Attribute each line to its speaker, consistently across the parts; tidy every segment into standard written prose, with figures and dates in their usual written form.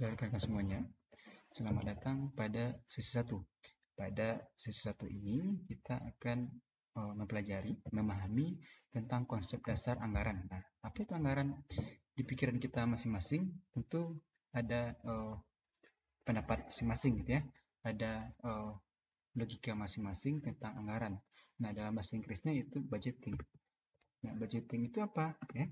Speaker 1: rekan-rekan semuanya. Selamat datang pada sesi 1. Pada sesi 1 ini kita akan mempelajari, memahami tentang konsep dasar anggaran. Nah, apa itu anggaran? Di pikiran kita masing-masing tentu ada pendapat masing-masing gitu ya. Ada logika masing-masing tentang anggaran. Nah, dalam bahasa Inggrisnya itu budgeting. Nah, budgeting itu apa? Ya,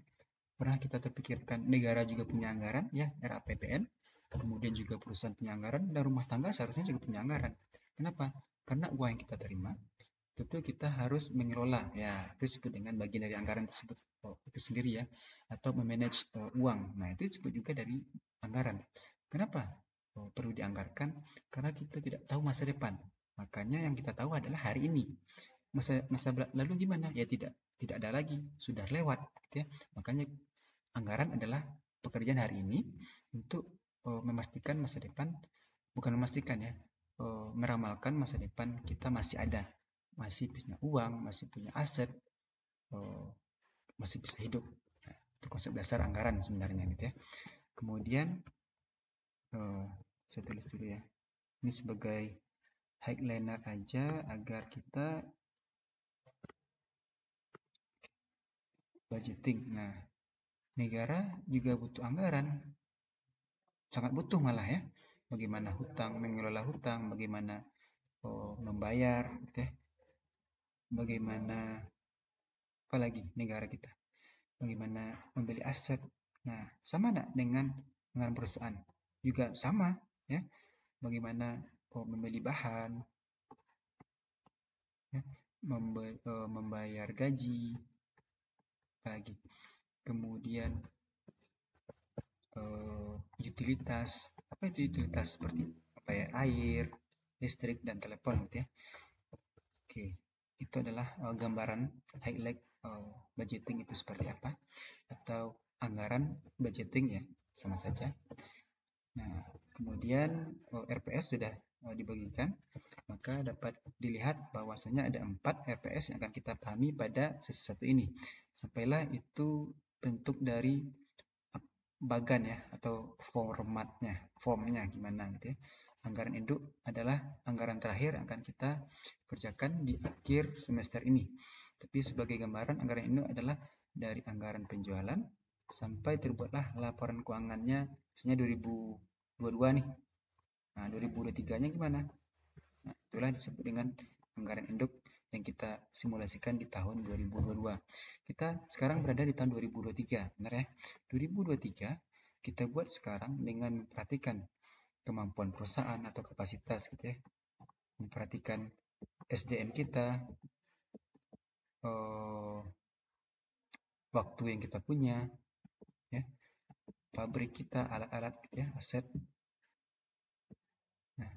Speaker 1: pernah kita terpikirkan negara juga punya anggaran, ya, RAPBN. Kemudian juga perusahaan punya anggaran, dan rumah tangga seharusnya juga punya anggaran. Kenapa? Karena uang yang kita terima, tentu kita harus mengelola, ya, itu disebut dengan bagian dari anggaran tersebut itu sendiri ya, atau memanage uang. Nah, itu disebut juga dari anggaran. Kenapa perlu dianggarkan? Karena kita tidak tahu masa depan. Makanya yang kita tahu adalah hari ini. Masa lalu gimana? Ya tidak ada lagi, sudah lewat, gitu ya. Makanya anggaran adalah pekerjaan hari ini untuk memastikan masa depan, bukan memastikan ya, meramalkan masa depan kita masih ada, masih punya uang, masih punya aset, masih bisa hidup. Nah, itu konsep dasar anggaran sebenarnya gitu ya. Kemudian saya tulis dulu ya. Ini sebagai highlighter aja agar kita budgeting. Nah, negara juga butuh anggaran, sangat butuh malah ya. Bagaimana hutang, mengelola hutang, bagaimana membayar, gitu ya. Bagaimana apalagi negara kita, bagaimana membeli aset. Nah, sama enggak dengan perusahaan? Juga sama ya. Bagaimana membeli bahan, ya, membayar gaji, apalagi. Kemudian utilitas. Apa itu utilitas? Seperti bayar air, listrik, dan telepon gitu ya. Oke, itu adalah gambaran highlight budgeting itu seperti apa, atau anggaran budgeting ya, sama saja. Nah, kemudian RPS sudah dibagikan, maka dapat dilihat bahwasanya ada 4 RPS yang akan kita pahami pada sesi 1 ini. Sampailah itu bentuk dari bagan ya, atau formnya gimana gitu ya. Anggaran induk adalah anggaran terakhir yang akan kita kerjakan di akhir semester ini. Tapi sebagai gambaran, anggaran induk adalah dari anggaran penjualan sampai terbuatlah laporan keuangannya, misalnya 2022 nih. Nah, 2023-nya gimana? Nah, itulah disebut dengan anggaran induk yang kita simulasikan di tahun 2022. Kita sekarang berada di tahun 2023, benar ya? 2023 kita buat sekarang dengan memperhatikan kemampuan perusahaan atau kapasitas gitu ya. Memperhatikan SDM kita, waktu yang kita punya, ya, pabrik kita, alat-alat gitu ya, aset. Nah,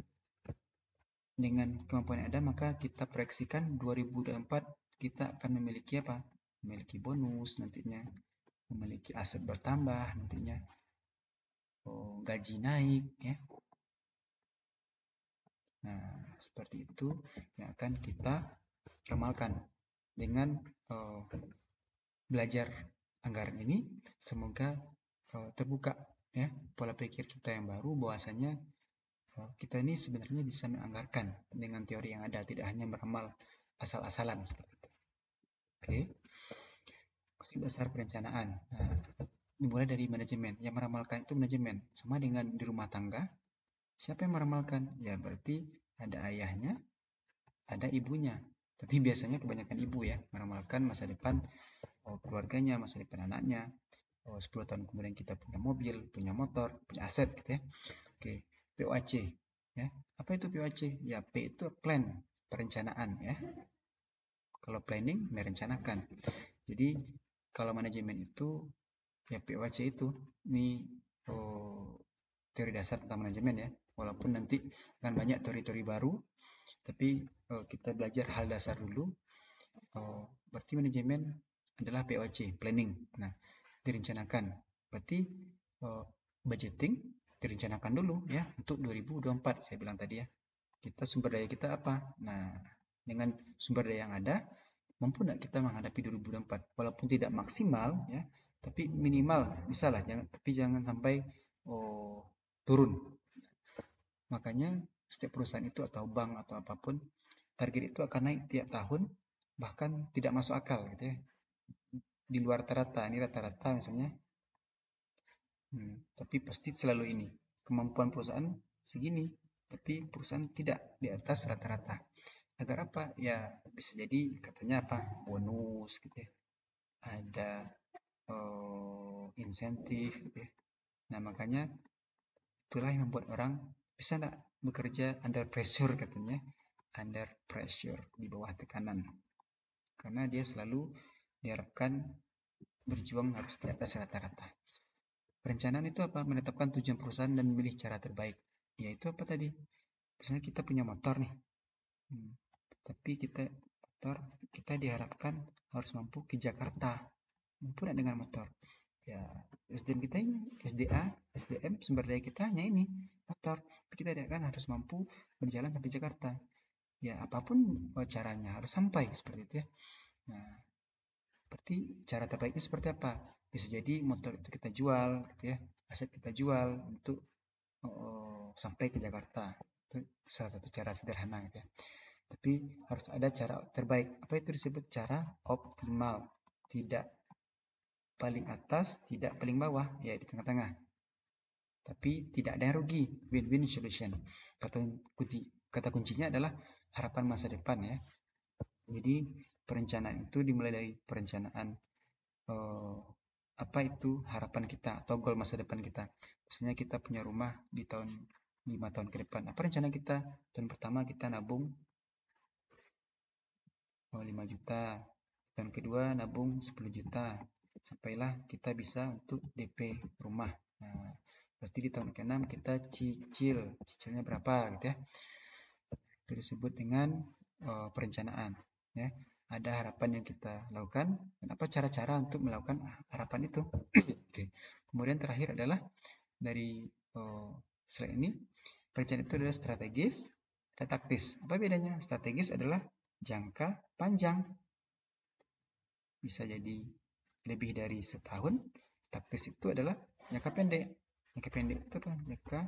Speaker 1: dengan kemampuan yang ada, maka kita proyeksikan 2024 kita akan memiliki apa? Memiliki bonus nantinya, memiliki aset bertambah nantinya, gaji naik ya. Nah, seperti itu yang akan kita ramalkan dengan belajar anggaran ini. Semoga terbuka ya pola pikir kita yang baru, bahwasanya kita ini sebenarnya bisa menganggarkan dengan teori yang ada, tidak hanya beramal asal-asalan seperti itu. Oke. Konsep dasar perencanaan. Nah, dimulai dari manajemen. Yang meramalkan itu manajemen. Sama dengan di rumah tangga. Siapa yang meramalkan? Ya berarti ada ayahnya, ada ibunya. Tapi biasanya kebanyakan ibu ya, meramalkan masa depan keluarganya, masa depan anaknya. 10 tahun kemudian kita punya mobil, punya motor, punya aset gitu ya. Oke, POAC ya. Apa itu POAC? Ya, P itu plan, perencanaan ya. Kalau planning, merencanakan. Jadi kalau manajemen itu ya POAC itu. Ini teori dasar tentang manajemen ya. Walaupun nanti akan banyak teori-teori baru, tapi kita belajar hal dasar dulu. Berarti manajemen adalah POC, planning. Nah, direncanakan. Berarti budgeting direncanakan dulu ya untuk 2024 saya bilang tadi ya. Kita sumber daya kita apa? Nah, dengan sumber daya yang ada, mampu nggak kita menghadapi 2024? Walaupun tidak maksimal ya, tapi minimal bisa lah. Jangan sampai turun. Makanya setiap perusahaan itu atau bank atau apapun, target itu akan naik tiap tahun, bahkan tidak masuk akal gitu ya. Di luar rata-rata, ini rata-rata misalnya. Tapi pasti selalu ini. Kemampuan perusahaan segini, tapi perusahaan tidak di atas rata-rata. Agar apa? Ya bisa jadi katanya apa? Bonus gitu ya. Ada insentif gitu ya. Nah, makanya itulah yang membuat orang bisa nggak bekerja under pressure katanya. Under pressure, di bawah tekanan. Karena dia selalu diharapkan berjuang harus di atas rata-rata. Perencanaan itu apa? Menetapkan tujuan perusahaan dan memilih cara terbaik. Yaitu apa tadi? Misalnya kita punya motor nih. Tapi kita diharapkan harus mampu ke Jakarta. Mampu nggak dengan motor? Ya, SDM kita ini, SDM sumber daya kita hanya ini, motor. Tapi kita diharapkan harus mampu berjalan sampai Jakarta. Ya, apapun caranya harus sampai seperti itu ya. Nah, berarti cara terbaiknya seperti apa? Bisa jadi motor itu kita jual, gitu ya. Aset kita jual untuk sampai ke Jakarta. Itu salah satu cara sederhana gitu ya. Tapi harus ada cara terbaik. Apa itu disebut cara optimal? Tidak paling atas, tidak paling bawah, ya di tengah-tengah. Tapi tidak ada yang rugi, win-win solution. Kata kuncinya adalah harapan masa depan ya. Jadi perencanaan itu dimulai dari perencanaan apa itu harapan kita atau goal masa depan kita. Misalnya kita punya rumah di tahun 5 tahun ke depan. Apa rencana kita? Tahun pertama kita nabung 5 juta. Tahun kedua nabung 10 juta. Sampailah kita bisa untuk DP rumah. Nah, berarti di tahun ke-6 kita cicil. Cicilnya berapa gitu ya. Itu disebut dengan perencanaan ya. Ada harapan yang kita lakukan dan apa cara-cara untuk melakukan harapan itu. Oke. Kemudian terakhir adalah dari slide ini, perencanaan itu adalah strategis dan taktis. Apa bedanya? Strategis adalah jangka panjang, bisa jadi lebih dari setahun. Taktis itu adalah jangka pendek. Jangka pendek itu apa? Jangka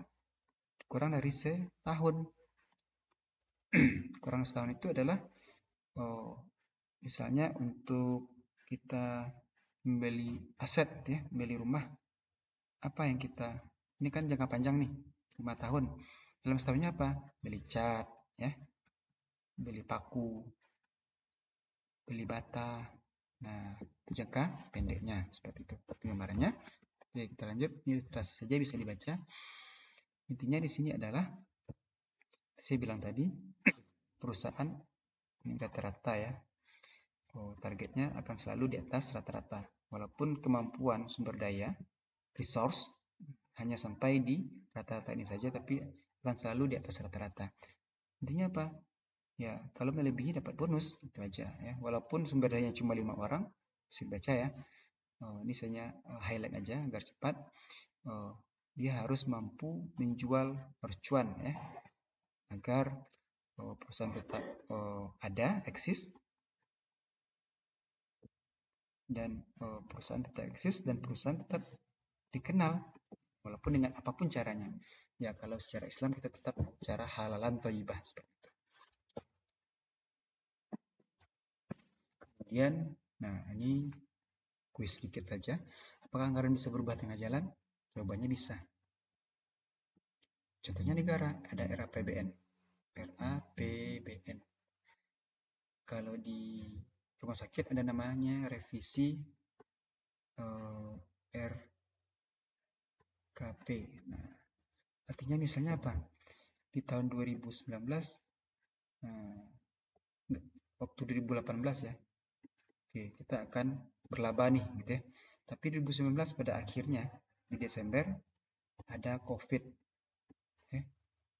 Speaker 1: kurang dari setahun. Kurang setahun itu adalah misalnya untuk kita membeli aset ya, membeli rumah. Apa yang kita, ini kan jangka panjang nih, 5 tahun. Dalam setahunnya apa? Beli cat ya, beli paku, beli bata. Nah, itu jangka pendeknya seperti itu gambarannya. Oke, kita lanjut. Ini ilustrasi saja bisa dibaca. Intinya di sini adalah saya bilang tadi perusahaan ini rata-rata ya. Targetnya akan selalu di atas rata-rata. Walaupun kemampuan sumber daya, resource hanya sampai di rata-rata ini saja, tapi akan selalu di atas rata-rata. Intinya apa? Ya, kalau melebihi dapat bonus, itu aja ya. Walaupun sumber dayanya cuma 5 orang, bisa dibaca ya. Ini saya highlight aja agar cepat. Dia harus mampu menjual percuan ya, agar perusahaan tetap ada, eksis, dan perusahaan tetap eksis dan perusahaan tetap dikenal walaupun dengan apapun caranya. Ya, kalau secara Islam kita tetap cara halalan thayyibah seperti itu. Kemudian, nah ini kuis sedikit saja. Apakah anggaran bisa berubah tengah jalan? Jawabannya bisa. Contohnya negara, ada RAPBN. RAPBN. Kalau di rumah sakit ada namanya revisi RKP. Nah, artinya misalnya apa? Di tahun 2019, waktu 2018 ya, oke, kita akan berlaba nih gitu ya. Tapi 2019 pada akhirnya di Desember ada COVID.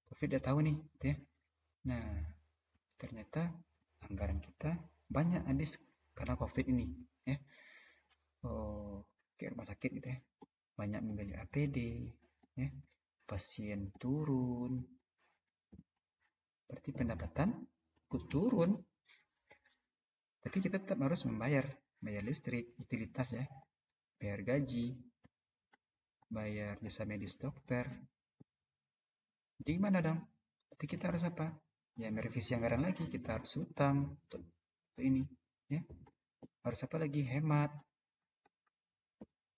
Speaker 1: COVID udah tahu nih gitu ya. Nah, ternyata anggaran kita banyak habis karena COVID ini ya. Ke rumah sakit gitu ya. Banyak membeli APD ya. Pasien turun. Berarti pendapatan ikut turun. Tapi kita tetap harus bayar listrik, utilitas ya. Bayar gaji, bayar jasa medis dokter, Jadi gimana dong? Berarti kita harus apa? Ya merevisi anggaran lagi, kita harus utang untuk ini, ya. Harus apa lagi? Hemat.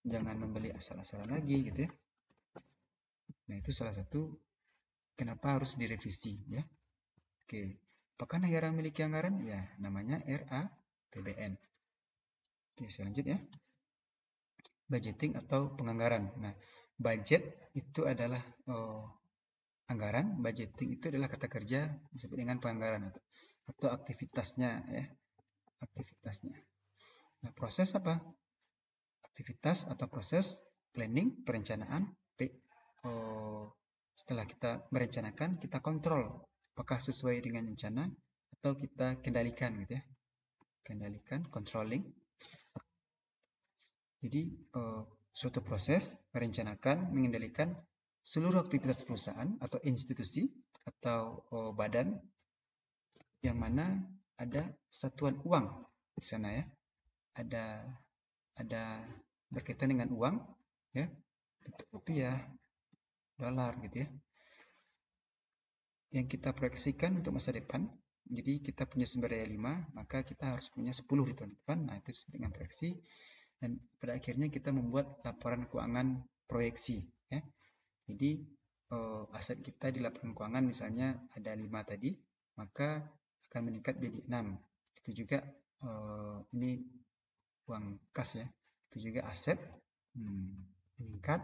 Speaker 1: Jangan membeli asal-asalan lagi gitu ya. Nah, itu salah satu kenapa harus direvisi ya. Oke. Apakah negara memiliki anggaran? Ya, namanya RAPBN. Oke, selanjutnya budgeting atau penganggaran. Nah, budget itu adalah anggaran, budgeting itu adalah kata kerja disebut dengan penganggaran atau aktivitasnya ya, aktivitasnya. Nah, proses apa? Aktivitas atau proses planning, perencanaan. Setelah kita merencanakan, kita kontrol apakah sesuai dengan rencana atau kita kendalikan gitu ya. Kendalikan, controlling. Jadi suatu proses merencanakan, mengendalikan seluruh aktivitas perusahaan atau institusi atau badan yang mana ada satuan uang di sana ya. Ada berkaitan dengan uang ya, bentuk rupiah, dolar gitu ya. Yang kita proyeksikan untuk masa depan. Jadi kita punya sumber daya 5, maka kita harus punya 10 di tahun depan. Nah, itu dengan proyeksi. Dan pada akhirnya kita membuat laporan keuangan proyeksi ya. Jadi aset kita di laporan keuangan misalnya ada 5 tadi, maka akan meningkat menjadi 6. Itu juga ini uang kas ya. Itu juga aset meningkat.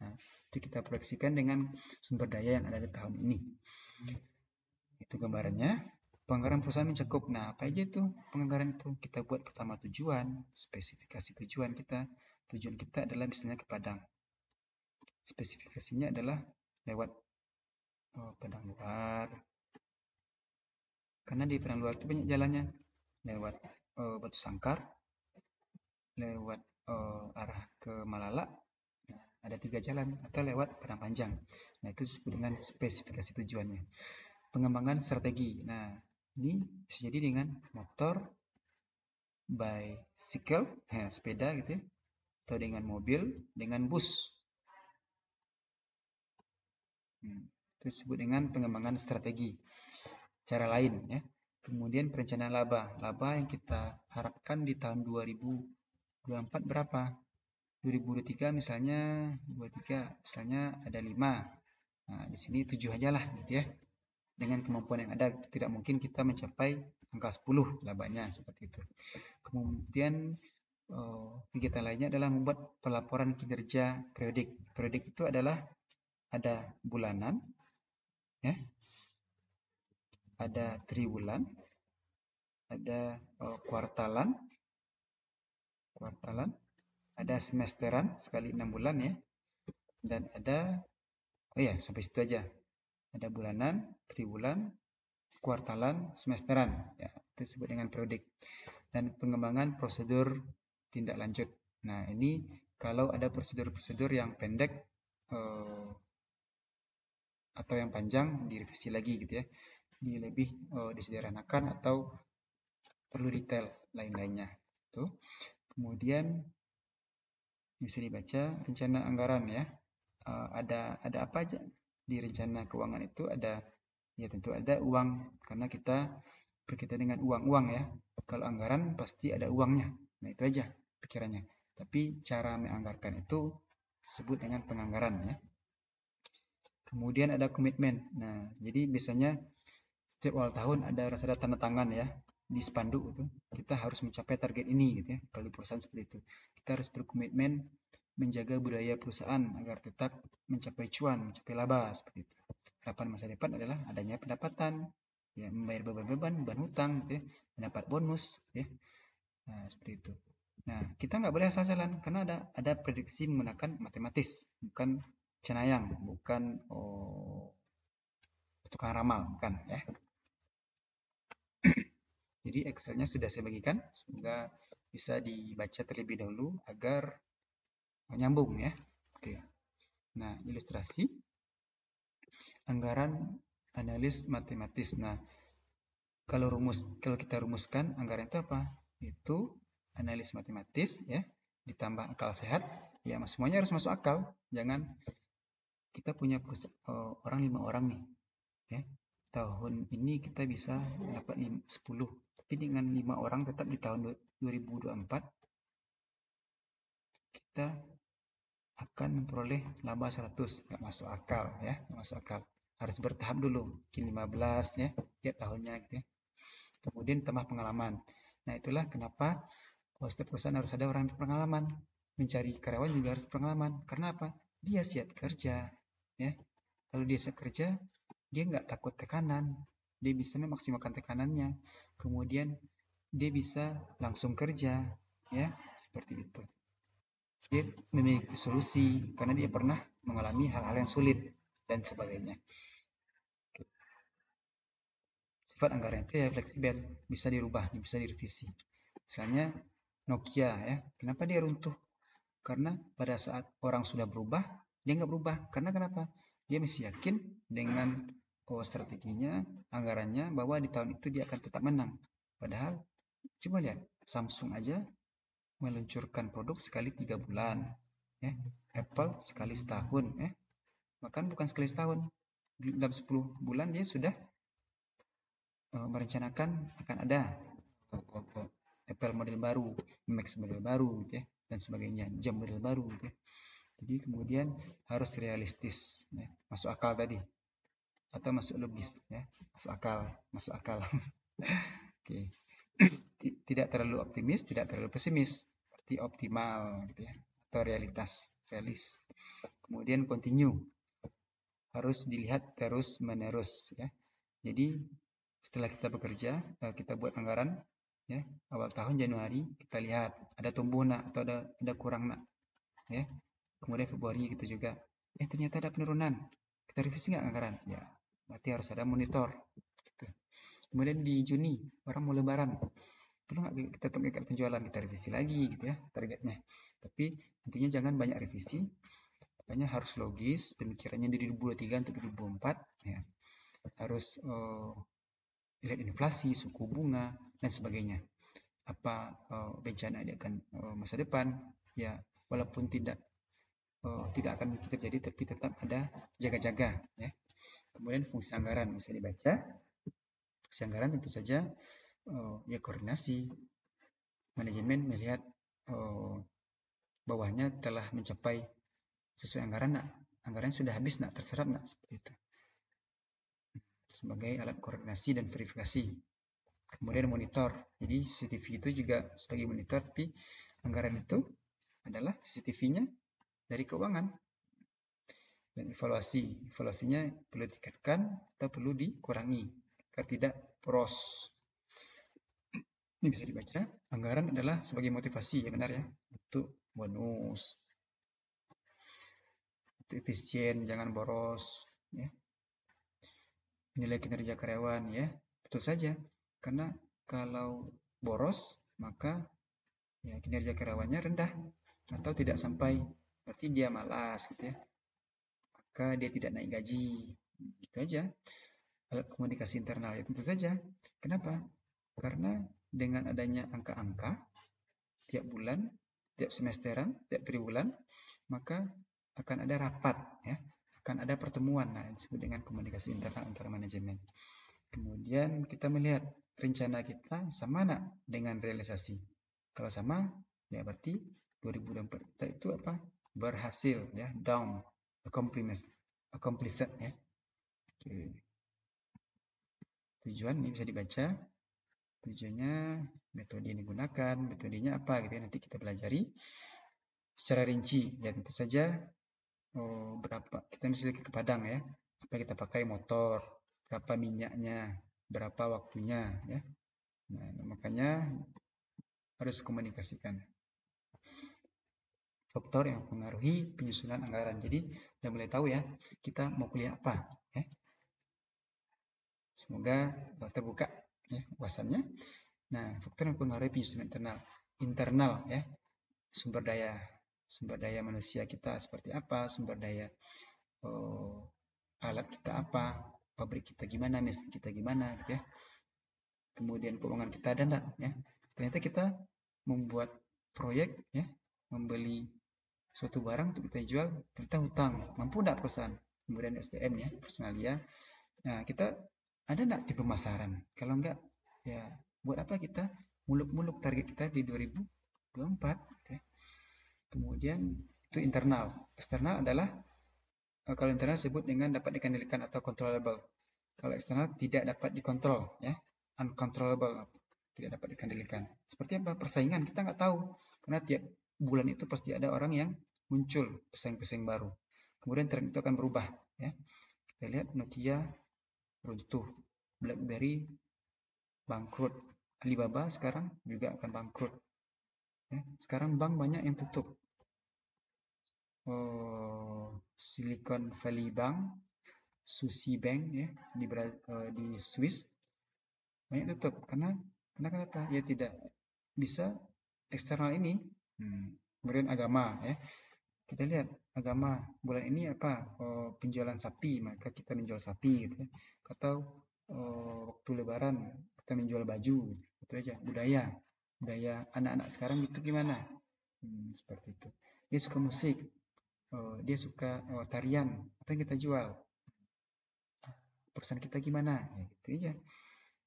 Speaker 1: Nah, itu kita proyeksikan dengan sumber daya yang ada di tahun ini. Itu gambarannya. Penganggaran perusahaan mencakup. Nah, apa aja itu penganggaran itu? Kita buat pertama tujuan, spesifikasi tujuan kita. Tujuan kita adalah misalnya ke Padang. Spesifikasinya adalah lewat Padang Luar. Karena di Padang Luar itu banyak jalannya. Lewat Batu Sangkar, lewat arah ke Malala, nah, ada 3 jalan, atau lewat Padang Panjang. Nah, itu disebut dengan spesifikasi tujuannya. Pengembangan strategi. Nah, ini bisa jadi dengan motor, bicycle, sepeda gitu ya, atau dengan mobil, dengan bus. Itu disebut dengan pengembangan strategi. Cara lain ya. Kemudian perencanaan laba. Laba yang kita harapkan di tahun 2024 berapa? 2023 misalnya, 23 misalnya ada 5. Nah, di sini 7 aja lah gitu ya. Dengan kemampuan yang ada, tidak mungkin kita mencapai angka 10 labanya seperti itu. Kemudian kegiatan lainnya adalah membuat pelaporan kinerja periodik. Periodik itu adalah ada bulanan, ya, ada triwulan, ada kuartalan, ada semesteran sekali 6 bulan ya, dan ada sampai situ aja. Ada bulanan, triwulan, kuartalan, semesteran, ya, itu disebut dengan periodik. Dan pengembangan prosedur tindak lanjut. Nah, ini kalau ada prosedur-prosedur yang pendek atau yang panjang direvisi lagi gitu ya, lebih disederhanakan atau perlu detail lain-lainnya. Tuh. Kemudian bisa dibaca rencana anggaran ya. Ada apa aja di rencana keuangan itu? Ada ya, tentu ada uang karena kita berkaitan dengan uang ya. Kalau anggaran pasti ada uangnya. Nah, itu aja pikirannya. Tapi cara menganggarkan itu disebut dengan penganggaran ya. Kemudian ada komitmen. Nah, jadi biasanya setiap awal tahun ada tanda tangan ya di spanduk itu. Kita harus mencapai target ini gitu ya. Kalau di perusahaan seperti itu. Kita harus berkomitmen menjaga budaya perusahaan agar tetap mencapai cuan, mencapai laba seperti itu. Harapan masa depan adalah adanya pendapatan, ya, membayar beban hutang gitu ya, mendapat bonus ya. Nah, seperti itu. Nah, kita nggak boleh asal-asalan karena ada prediksi menggunakan matematis, bukan cenayang, bukan tukang ramal, bukan ya. Jadi Excelnya sudah saya bagikan, semoga bisa dibaca terlebih dahulu agar nyambung ya. Oke. Nah, ilustrasi anggaran analis matematis. Nah, kalau kita rumuskan anggaran itu apa? Itu analis matematis ya, ditambah akal sehat. Ya, semuanya harus masuk akal. Jangan kita punya orang 5 orang nih, ya. Tahun ini kita bisa dapat 10, tapi dengan 5 orang tetap di tahun 2024 kita akan memperoleh laba 100. Nggak masuk akal, ya, nggak masuk akal. Harus bertahap dulu, mungkin 15 ya, tiap tahunnya gitu ya. Kemudian tambah pengalaman. Nah, itulah kenapa setiap perusahaan harus ada orang yang berpengalaman. Mencari karyawan juga harus pengalaman. Karena apa? Dia siap kerja, ya. Kalau dia siap kerja, dia nggak takut tekanan. Dia bisa memaksimalkan tekanannya. Kemudian dia bisa langsung kerja, ya, seperti itu. Dia memiliki solusi karena dia pernah mengalami hal-hal yang sulit dan sebagainya. Sifat anggaran itu ya fleksibel, bisa dirubah, bisa direvisi. Misalnya Nokia ya, kenapa dia runtuh? Karena pada saat orang sudah berubah, dia nggak berubah. Karena kenapa? Dia masih yakin dengan strateginya, anggarannya, bahwa di tahun itu dia akan tetap menang. Padahal, coba lihat, Samsung aja meluncurkan produk sekali 3 bulan. Ya. Apple sekali setahun. Ya. Bahkan bukan sekali setahun. Dalam 10 bulan dia sudah merencanakan akan ada Apple model baru, Max model baru, gitu ya, dan sebagainya, jam model baru, gitu ya. Jadi kemudian harus realistis, ya. Masuk akal tadi, atau masuk logis, ya, masuk akal, masuk akal. Oke, tidak terlalu optimis, tidak terlalu pesimis, berarti optimal, gitu ya, atau realis. Kemudian continue, harus dilihat terus menerus, ya. Jadi setelah kita bekerja, kita buat anggaran, ya, awal tahun Januari kita lihat ada tumbuh nak atau ada kurang nak, ya. Kemudian Februari gitu juga, ternyata ada penurunan, kita revisi nggak anggaran, ya, berarti harus ada monitor gitu. Kemudian di Juni orang mau lebaran, perlu nggak kita tingkatkan penjualan, kita revisi lagi gitu ya targetnya. Tapi intinya jangan banyak revisi, makanya harus logis pemikirannya di 2023 untuk 2024, ya. Harus lihat inflasi, suku bunga, dan sebagainya. Apa bencana di akan masa depan, ya, walaupun tidak akan mungkin terjadi, tapi tetap ada jaga-jaga, ya. Kemudian fungsi anggaran bisa dibaca. Fungsi anggaran tentu saja ya koordinasi, manajemen melihat bawahnya telah mencapai sesuai anggaran nak, anggarannya sudah habis nak, terserap nak, seperti itu, sebagai alat koordinasi dan verifikasi. Kemudian monitor, jadi CCTV itu juga sebagai monitor, tapi anggaran itu adalah CCTV-nya dari keuangan. Dan evaluasinya perlu ditingkatkan atau perlu dikurangi agar tidak boros. Ini bisa dibaca, anggaran adalah sebagai motivasi, ya benar ya, untuk bonus, untuk efisien, jangan boros, ya. Nilai kinerja karyawan, ya, betul saja, karena kalau boros maka ya kinerja karyawannya rendah atau tidak sampai, berarti dia malas gitu ya, maka dia tidak naik gaji, gitu aja. Alat komunikasi internal, ya tentu saja. Kenapa? Karena dengan adanya angka-angka tiap bulan, tiap semesteran, tiap triwulan, maka akan ada rapat, ya, akan ada pertemuan, nah, disebut dengan komunikasi internal antara manajemen. Kemudian kita melihat rencana kita sama nggak dengan realisasi. Kalau sama, ya berarti 2024 kita itu apa? Berhasil, ya, down, accomplished, ya. Oke. Tujuan ini bisa dibaca. Tujuannya, metode yang digunakan, metodenya apa gitu ya, nanti kita pelajari secara rinci. Ya tentu saja berapa kita misalnya ke Padang, ya, apa kita pakai motor, berapa minyaknya, berapa waktunya, ya. Nah, makanya harus komunikasikan faktor yang mempengaruhi penyusunan anggaran. Jadi udah mulai tahu ya kita mau kuliah apa, ya. Semoga terbuka, ya, wawasannya. Nah, faktor yang mempengaruhi penyusunan internal, ya, sumber daya manusia kita seperti apa, sumber daya alat kita apa, pabrik kita gimana, mesin kita gimana, gitu ya. Kemudian keuangan kita ada enggak, ya. Ternyata kita membuat proyek, ya, membeli suatu barang untuk kita jual, ternyata hutang. Mampu enggak perusahaan? Kemudian SDM ya, personalia. Nah, kita ada enggak tipe pemasaran? Kalau enggak, ya buat apa kita muluk-muluk target kita di 2024 ya. Kemudian itu internal. Eksternal adalah kalau internal disebut dengan dapat dikendalikan atau controllable. Kalau eksternal tidak dapat dikontrol ya, uncontrollable, tidak dapat dikendalikan. Seperti apa? Persaingan kita nggak tahu karena tiap bulan itu pasti ada orang yang muncul pesaing-pesaing baru. Kemudian tren itu akan berubah ya. Kita lihat Nokia runtuh, BlackBerry bangkrut, Alibaba sekarang juga akan bangkrut. Ya. Sekarang bank banyak yang tutup. Silicon Valley Bank, Sushi Bank ya di Swiss banyak tutup karena kenapa? Ya tidak bisa eksternal ini. Kemudian agama ya. Kita lihat agama bulan ini apa? Penjualan sapi, maka kita menjual sapi gitu ya. Atau waktu lebaran kita menjual baju, itu aja. Budaya anak-anak sekarang itu gimana? Seperti itu. Dia suka musik, dia suka tarian, apa yang kita jual? Perusahaan kita gimana? Ya, gitu aja.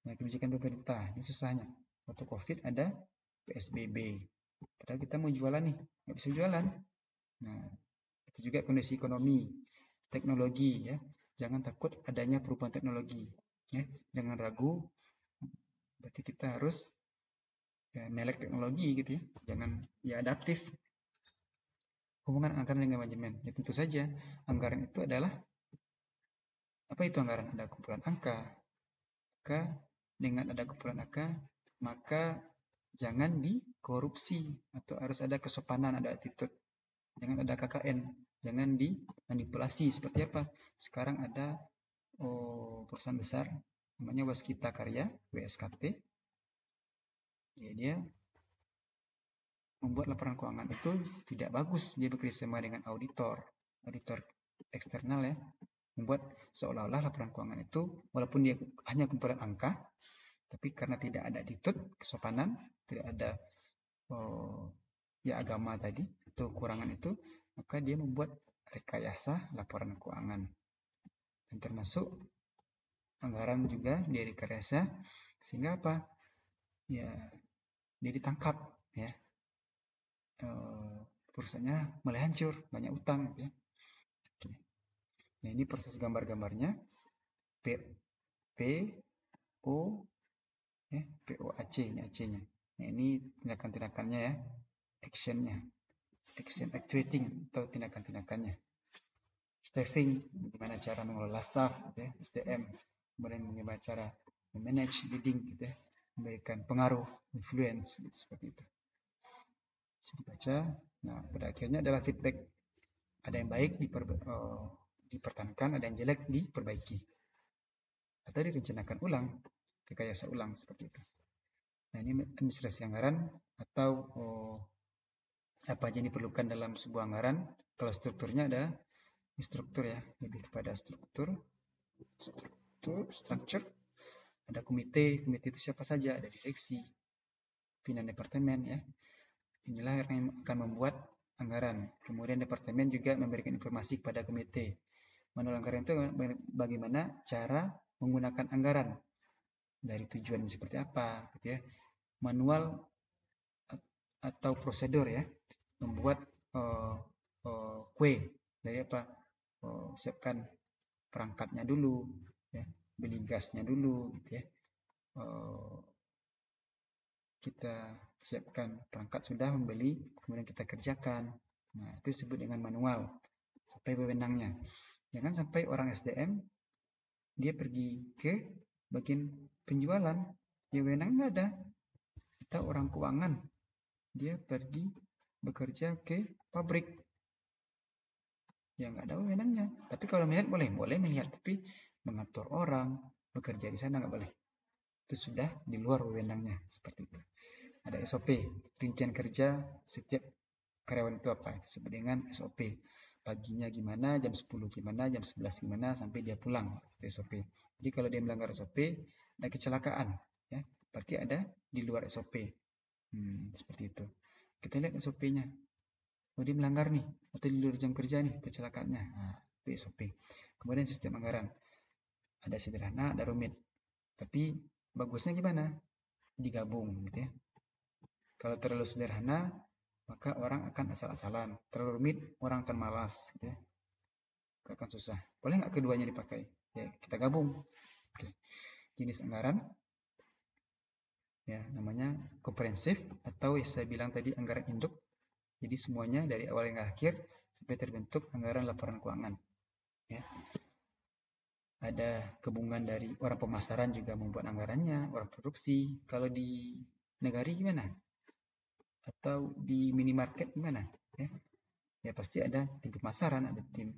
Speaker 1: Nah, kebijakan pemerintah, ini susahnya. Waktu COVID ada PSBB. Padahal kita mau jualan nih, nggak bisa jualan. Nah, itu juga kondisi ekonomi, teknologi ya. Jangan takut adanya perubahan teknologi. Ya. Jangan ragu, berarti kita harus ya, melek teknologi gitu ya. Jangan ya adaptif. Hubungan anggaran dengan manajemen. Ya tentu saja, anggaran itu adalah apa itu anggaran? Ada kumpulan angka. Maka dengan ada kumpulan angka, maka jangan dikorupsi atau harus ada kesopanan, ada attitude. Jangan ada KKN, jangan dimanipulasi. Seperti apa? Sekarang ada perusahaan besar namanya Waskita Karya, WSKT. Ya, dia membuat laporan keuangan itu tidak bagus. Dia bekerja sama dengan auditor eksternal ya, membuat seolah-olah laporan keuangan itu walaupun dia hanya kumpulan angka, tapi karena tidak ada attitude, kesopanan, tidak ada ya agama tadi atau kekurangan itu, maka dia membuat rekayasa laporan keuangan. Dan termasuk anggaran juga dia rekayasa sehingga apa? Ya, dia ditangkap ya. Perusahaannya mulai hancur, banyak utang ya. Nah, ini proses gambar-gambarnya P P O ya, POAC ini AC-nya. Nah, ini tindakan-tindakannya ya, actionnya, action actuating atau tindakan-tindakannya. Staffing, bagaimana cara mengelola staff, gitu ya, SDM, kemudian bagaimana cara memanage leading, gitu ya, memberikan pengaruh, influence, gitu, seperti itu. Bisa dibaca. Nah, pada akhirnya adalah feedback. Ada yang baik dipertahankan, ada yang jelek diperbaiki. Atau direncanakan ulang, rekayasa ulang, seperti itu. Nah, ini administrasi anggaran atau apa aja yang diperlukan dalam sebuah anggaran. Kalau strukturnya adalah struktur ya, lebih kepada struktur, structure. Ada komite itu siapa saja, ada direksi, pimpinan departemen ya. Inilah yang akan membuat anggaran. Kemudian departemen juga memberikan informasi kepada komite. Manual anggaran itu bagaimana cara menggunakan anggaran. Dari tujuan seperti apa gitu ya. Manual atau prosedur ya. Membuat kue dari apa? Siapkan perangkatnya dulu ya. Beli gasnya dulu gitu ya. Kita siapkan perangkat sudah membeli, kemudian kita kerjakan. Nah, itu disebut dengan manual sampai wewenangnya. Jangan sampai orang SDM dia pergi ke bagian penjualan, ya wewenang nggak ada. Kita orang keuangan, dia pergi bekerja ke pabrik, ya nggak ada wewenangnya. Tapi kalau melihat boleh melihat, tapi mengatur orang bekerja di sana nggak boleh. Itu sudah di luar wewenangnya, seperti itu. Ada SOP, rincian kerja setiap karyawan itu apa? Itu disebut dengan SOP. Paginya gimana, jam 10 gimana, jam 11 gimana, sampai dia pulang. Itu SOP. Jadi kalau dia melanggar SOP, ada kecelakaan. Ya, berarti ada di luar SOP. Seperti itu. Kita lihat SOP-nya. dia melanggar nih, atau di luar jam kerja nih kecelakaannya. Nah, itu SOP. Kemudian sistem anggaran. Ada sederhana, ada rumit. Tapi bagusnya gimana? Digabung gitu ya. Kalau terlalu sederhana, maka orang akan asal-asalan. Terlalu rumit, orang akan malas gitu ya. Akan susah. Boleh nggak keduanya dipakai? Ya, kita gabung. Oke. Jenis anggaran ya namanya komprehensif atau yang saya bilang tadi anggaran induk. Jadi semuanya dari awal hingga akhir sampai terbentuk anggaran laporan keuangan. Ya. Ada gabungan dari orang pemasaran juga membuat anggarannya, orang produksi. Kalau di negari gimana? Atau di minimarket gimana? Ya, ya pasti ada tim pemasaran, ada tim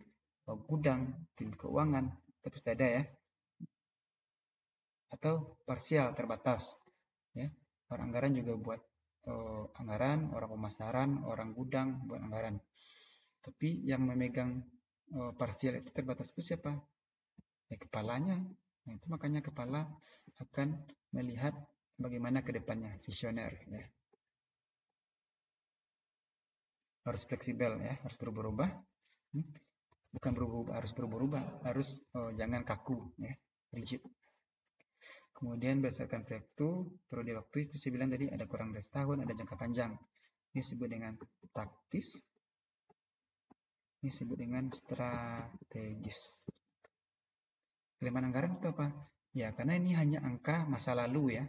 Speaker 1: gudang, tim keuangan, itu pasti ada ya. Atau parsial terbatas. Ya, orang anggaran juga buat anggaran, orang pemasaran, orang gudang buat anggaran. Tapi yang memegang parsial itu terbatas itu siapa? Ya kepalanya. Nah, itu makanya kepala akan melihat bagaimana ke depannya, visioner ya. Harus fleksibel ya, harus berubah-ubah. Bukan berubah, harus berubah-ubah, harus jangan kaku ya, rigid. Kemudian berdasarkan waktu, periode waktu itu saya bilang tadi ada kurang dari setahun, ada jangka panjang. Ini disebut dengan taktis, ini disebut dengan strategis. Kelemahan anggaran itu apa? Ya, karena ini hanya angka masa lalu ya.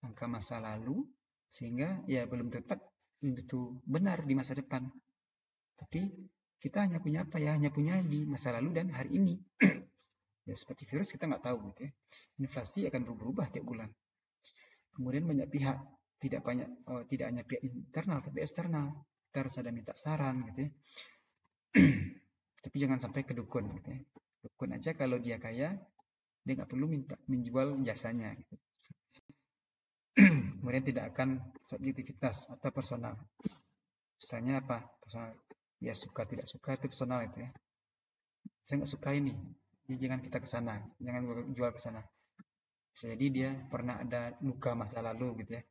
Speaker 1: Angka masa lalu, sehingga ya belum tepat itu benar di masa depan. Tapi kita hanya punya apa ya? Hanya punya di masa lalu dan hari ini. Ya, seperti virus kita nggak tahu gitu ya. Inflasi akan berubah tiap bulan. Kemudian banyak pihak, tidak hanya pihak internal tapi eksternal. Kita harus ada minta saran gitu ya. Tapi jangan sampai ke dukun gitu ya. Dukun aja kalau dia kaya, dia nggak perlu minta menjual jasanya gitu. Kemudian tidak akan subjektivitas atau personal. Misalnya apa? Personal. Ya suka tidak suka itu personal itu ya. Saya nggak suka ini. Jadi jangan kita ke sana, jangan jual ke sana. Bisa jadi dia pernah ada luka masa lalu gitu ya.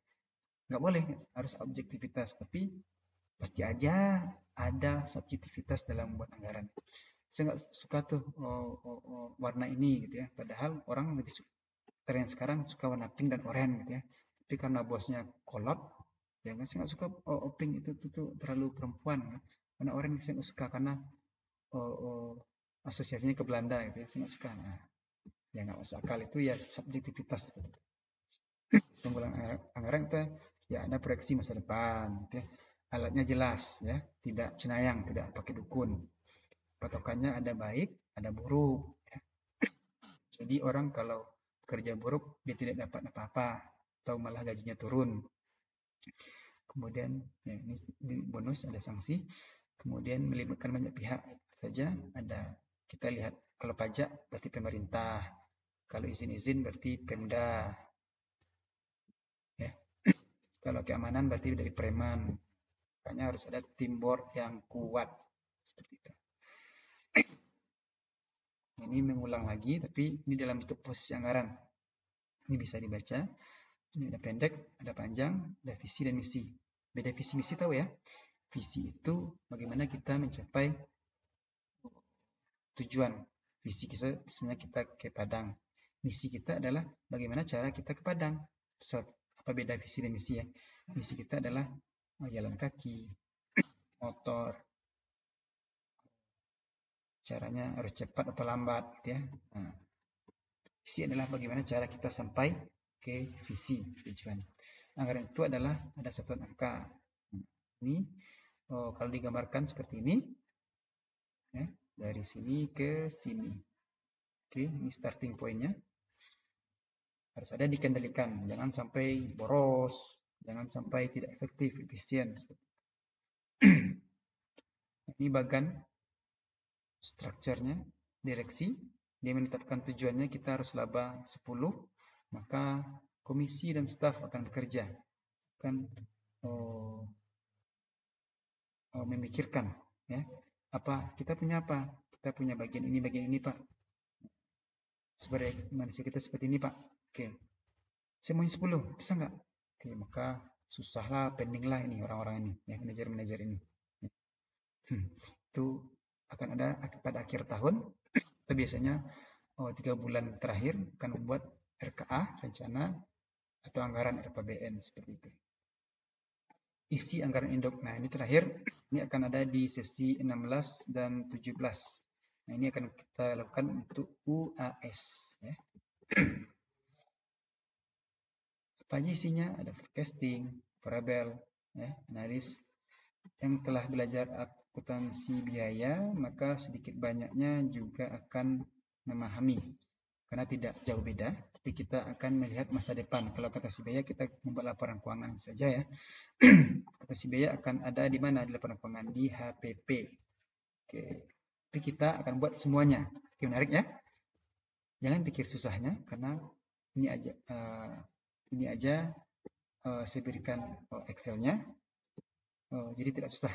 Speaker 1: Nggak boleh, harus objektivitas. Tapi pasti aja ada subjektivitas dalam membuat anggaran. Saya nggak suka tuh warna ini gitu ya. Padahal orang lebih suka, tren sekarang suka warna pink dan oranye gitu ya. Tapi karena bosnya kolot, ya nggak, saya nggak suka pink itu tuh terlalu perempuan. Warna oranye saya nggak suka karena oh, oh, asosiasinya ke Belanda gitu ya. Saya nggak suka. Nah, ya nggak masuk akal itu ya subjektivitas. Penggunaan anggaran itu ya ada proyeksi masa depan gitu ya. Alatnya jelas ya, tidak cenayang, tidak pakai dukun. Patokannya ada baik, ada buruk ya. Jadi orang kalau kerja buruk dia tidak dapat apa-apa atau malah gajinya turun. Kemudian ya, ini bonus ada sanksi. Kemudian melibatkan banyak pihak saja ada, kita lihat kalau pajak berarti pemerintah, kalau izin-izin berarti Pemda ya. Kalau keamanan berarti dari preman. Makanya harus ada tim board yang kuat seperti itu. Ini mengulang lagi tapi ini dalam bentuk posisi anggaran. Ini bisa dibaca. Ini ada pendek, ada panjang, ada visi dan misi. Beda visi misi tahu ya? Visi itu bagaimana kita mencapai tujuan. Visi kita misalnya kita ke Padang. Misi kita adalah bagaimana cara kita ke Padang. Apa beda visi dan misi ya? Misi kita adalah jalan kaki, motor, caranya harus cepat atau lambat gitu ya. Nah, visi adalah bagaimana cara kita sampai ke visi tujuan. Anggaran itu adalah ada satuan angka. Ini kalau digambarkan seperti ini ya, dari sini ke sini. Oke, ini starting pointnya. Harus ada dikendalikan, jangan sampai boros, jangan sampai tidak efektif, efisien. Ini bagan strukturnya, direksi. Dia menetapkan tujuannya kita harus laba 10, maka komisi dan staf akan bekerja. Akan memikirkan ya, apa kita punya apa? Kita punya bagian ini Pak. Sebagai manusia kita seperti ini Pak. Oke. Saya maunya 10, bisa nggak? Oke, maka susahlah, pending lah ini orang-orang ini, ya, manajer-manajer ini. Itu akan ada pada akhir tahun. Itu biasanya 3 bulan terakhir akan membuat RKA, rencana atau anggaran RPBN seperti itu. Isi anggaran induk. Nah, ini terakhir. Ini akan ada di sesi 16 dan 17. Nah, ini akan kita lakukan untuk UAS. Ya. Apa aja isinya? Ada forecasting, variable, ya, analis. Yang telah belajar akuntansi biaya, maka sedikit banyaknya juga akan memahami. Karena tidak jauh beda, tapi kita akan melihat masa depan. Kalau akuntansi biaya kita membuat laporan keuangan saja ya. Akuntansi biaya akan ada di mana di laporan keuangan? Di HPP. Oke. Tapi kita akan buat semuanya. Oke, menarik ya. Jangan pikir susahnya karena ini aja saya berikan Excel-nya. Jadi tidak susah.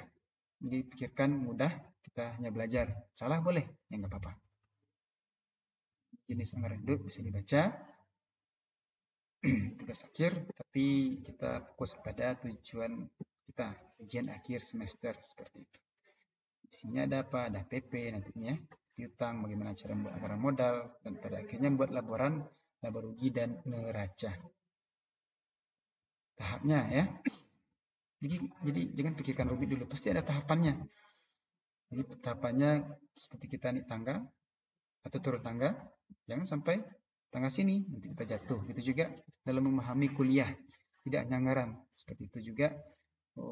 Speaker 1: Jadi pikirkan mudah, kita hanya belajar. Salah boleh, ya nggak apa-apa. Jenis anggaran induk bisa dibaca. Tugas akhir, tapi kita fokus pada tujuan kita, ujian akhir semester seperti itu. Di sini ada apa? Ada PP nantinya, piutang, bagaimana cara membuat anggaran modal, dan pada akhirnya membuat laporan laba rugi dan neraca. Tahapnya ya. Jadi jangan pikirkan rumit dulu, pasti ada tahapannya. Jadi tahapannya seperti kita naik tangga atau turun tangga, jangan sampai tangga sini nanti kita jatuh. Gitu juga dalam memahami kuliah, tidak hanya anggaran. Seperti itu juga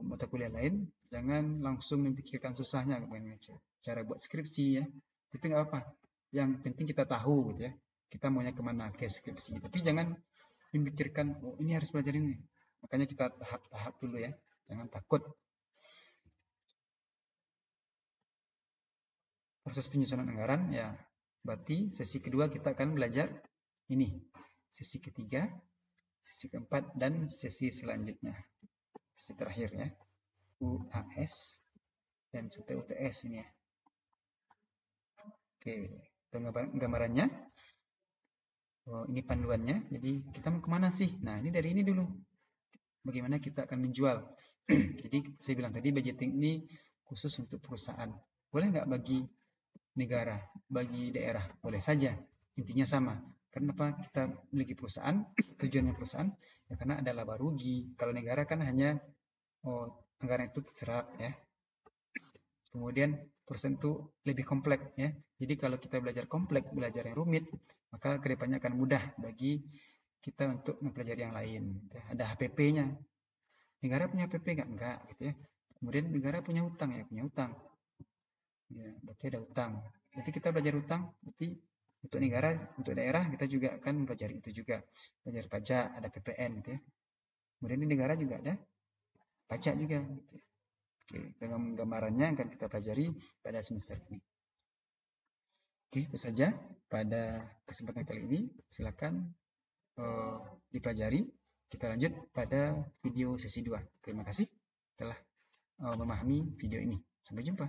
Speaker 1: mata kuliah lain, jangan langsung memikirkan susahnya cara buat skripsi ya. Tapi nggak apa, yang penting kita tahu gitu ya. Kita maunya kemana ke skripsi. Tapi jangan memikirkan ini harus belajar ini. Makanya kita tahap-tahap dulu ya. Jangan takut. Proses penyusunan anggaran ya, berarti sesi kedua kita akan belajar ini. Sesi ketiga, sesi keempat, dan sesi selanjutnya. Sesi terakhir ya. UAS dan sampai UTS ini ya. Oke, gambarannya. Ini panduannya. Jadi kita mau kemana sih? Nah, ini dari ini dulu. Bagaimana kita akan menjual. Jadi saya bilang tadi budgeting ini khusus untuk perusahaan. Boleh nggak bagi negara, bagi daerah? Boleh saja. Intinya sama. Kenapa kita memiliki perusahaan? Tujuannya perusahaan ya karena ada laba rugi. Kalau negara kan hanya anggaran itu terserap ya. Kemudian perusahaan itu lebih kompleks ya. Jadi kalau kita belajar kompleks, belajar yang rumit, maka kedepannya akan mudah bagi kita untuk mempelajari yang lain. Ada HPP-nya. Negara punya HPP nggak? Enggak gitu ya. Kemudian negara punya hutang ya, punya hutang. Ya, berarti ada hutang. Berarti kita belajar hutang, berarti untuk negara, untuk daerah kita juga akan mempelajari itu juga. Belajar pajak, ada PPN gitu ya. Kemudian di negara juga ada pajak juga gitu ya. Oke, dengan gambarannya akan kita pelajari pada semester ini. Oke, itu saja pada kesempatan kali ini. Silakan dipelajari. Kita lanjut pada video sesi 2. Terima kasih telah memahami video ini. Sampai jumpa.